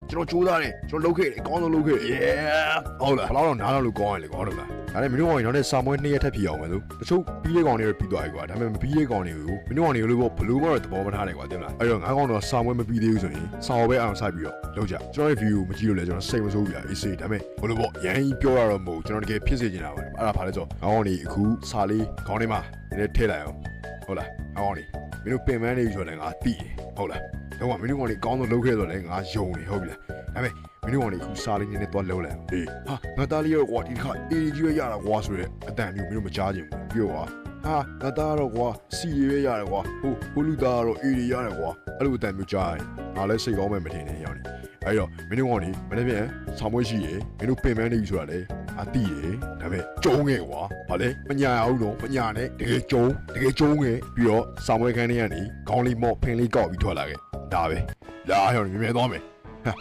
ကျွန်တော်ကြိုးစားတယ်ကျွန်တော်လုပ်ခဲ့တယ်အကောင်းဆုံးလုပ်ခဲ့တယ်ဟုတ်လားဘလောက်တော့နားတော့လို့ကောင်းရလေကွာဟုတ်လားဒါနဲ့မင်းတို့ကောင်ကြီးနောက်တဲ့စာမွေး2ရက်ထပ်ဖြစ်အောင်မယ်လို့တချို့ပြီးတဲ့ကောင်တွေပြီးသွားပြီကွာဒါပေမဲ့မပြီးတဲ့ကောင်တွေကိုမင်းတို့ကောင်တွေလို့ဘလူးမတော့သဘောမထားတယ်ကွာတင်လားအဲ့တော့ငါးကောင်တော့စာမွေးမပြီးသေးဘူးဆိုရင်စာအုပ်ပဲအောင်စိုက်ပြီးတော့လုပ်ကြကျွန်တော်ရဲ့ view မကြည့်လို့လဲကျွန်တော်စိတ်မဆိုးဘူးအေးစေးဒါပေမဲ့ဘလို့ပေါ့ရန်ကြီးပြောရတော့မဟုတ်ကျွန်တော်တကယ်ဖြစ်စေချင်တာပါအဲ့ဒါဘာလဲဆိုတော့ငါးကောင်တွေအခုစာလေးခေါင်းထဲမှာနည်းထည့်လိုက်အောင်ဟုတ်လားငါးကောင်တွေမင်းတို့ပင်ပန်းနေပြီဆိုတော့ငါသိတယ်ဟုတ်လားတော့မင်းတို့ကောင်တွေအကောင်းဆုံးလုပ်ခဲ့ဆိုတော့လည်းငါယုံနေဟုတ်ပြီလားဒါပေမဲ့မင်းတို့ကောင်တွေအခုစားလေးနည်းနည်းသွားလုံးလိုက်အေးဟာငါသားလေးရောကွာဒီတစ်ခါအေးကြီးရရတာကွာဆိုရဲအတန်မျိုးမင်းတို့မကြားချင်ဘူးပြောပါဟာငါသားတော့ကွာစီရရရတယ်ကွာဟိုလူသားတော့အေးရရတယ်ကွာအဲ့လိုအတန်မျိုးကြားရင်ငါလည်းစိတ်ကောင်းမှမထင်နဲ့ရောက်နေအဲ့တော့မင်းတို့ကောင်တွေမနေ့ပြန်ဆောင်းမွေးရှိရမင်းတို့ပင်ပန်းနေပြီဆိုတာလေအတိတယ်ဒါပေမဲ့ကျုံးခဲ့ကွာဘာလဲမညာအောင်တော့မညာနဲ့တကယ်ကျုံးခဲ့ပြီးတော့ဆောင်းမွေးခန်းထဲကနေခေါင်းလေးမော့ဖင်လေးကောက်ပြီးထွက်လာခဲ့ဒါပဲလာရောက်နေမြဲသွားမယ်ဟာ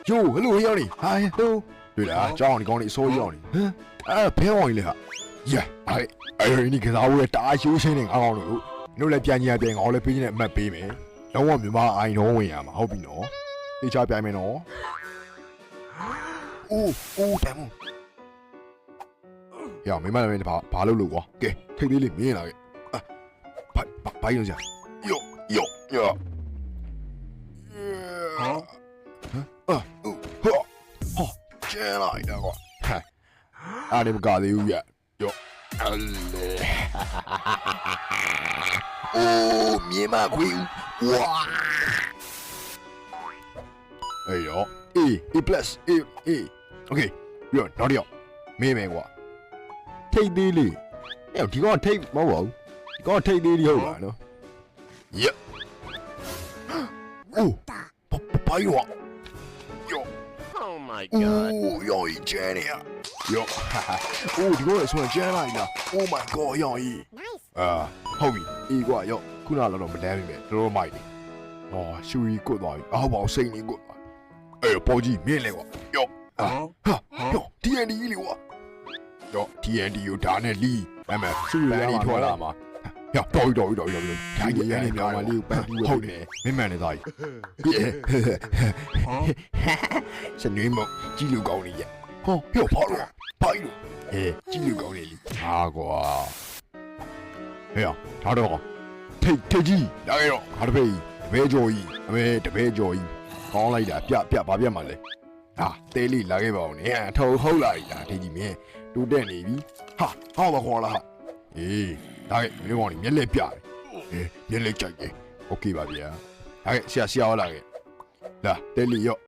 ယိုဟယ်လိုရောက်နေဟာဟိုတွေ့လားကြောင်းဒီကောင်းနေအစိုးရောက်နေဟမ်အဲ့ဘဲအောင်ကြီးလေဟာယာအဲ့ဒီကစားဝဲတားရှိုးရှင်းနေငါကောင်းလို့တို့လည်းပြန်ကြီးရပြန်ငါလည်းပေးနေတဲ့အမှတ်ပေးမယ်လုံးဝမြန်မာအိုင်တော့ဝင်ရမှာဟုတ်ပြီနော်တေချာပြိုင်မယ်နော်အိုးတမ်းမရမင်းမလည်းဘာလုပ်လို့ကွာကဲထိတ်သေးလေးမင်းလာခဲ့ဘာရုံးစရာယောကျဲလိုက်တော့ကွာအားလည်းမကသေးဘူးယောအလေအိုးမြေမခွေးဝါအေးရောA okay ရောနောက်တစ်ယောက်မေးမယ်ကွာထိတ်သေးလေးအဲ့ဒီကောင်ထိတ်မဟုတ်ပါဘူးဒီကောင်ထိတ်သေးလေးဟုတ်လားနော်ယက်အိုးဘာရော Oh my god. ယောကျဲနေရယောအိုးဒီကောင်လည်းဆိုရင်ကျဲလိုက်လား Oh my god ယော Nice. ဟုတ်ပြီအေးကွာယောခုနကတော့မလန်းပြီပဲတော်မိုက်တယ်ဟောရှူရီကွတ်သွားပြီအော်ဘောင်စိတ်နေကွတ်သွားအဲ့ပေါ်ကြီးမြင်လဲကွာယောဟာယော TNT ကြီးလေကွာယော TNT ကိုဒါနဲ့လီအမဆူရန်နေထွက်လာမှာယောတော်ဒါကြီးရန်နေမြောင်မလေးကိုပန်းပြီးဟုတ်တယ်မင်းမှန်နေသားကြီးစနေမကြည့်လို့ကောင်းနေရဟောယောဖားတော့ဖိုင်လို့ကြည့်လို့ကောင်းနေလေဟာကွာဟေးဒါတော့ထိတ်ကြီးလာခဲ့တော့ဟာတပည့်တပည့်ကျော်ကြီးအမေတပည့်ကျော်ကြီးကောင်းလိုက်တာပြဘာပြတ်မှလဲဟာတဲလေးလာခဲ့ပါဦးနေထုံဟုတ်လာပြီလားထိတ်ကြီးမင်းတူတက်နေပြီဟာဟောပါခေါ်လာဟာအေးဒါကမင်းကောင်ကြီးမျက်လက်ပြတယ်မျက်လက်ကြိုက်တယ်โอเคပါဗျာဒါကဆရာလာခဲ့လာတဲလေးရော့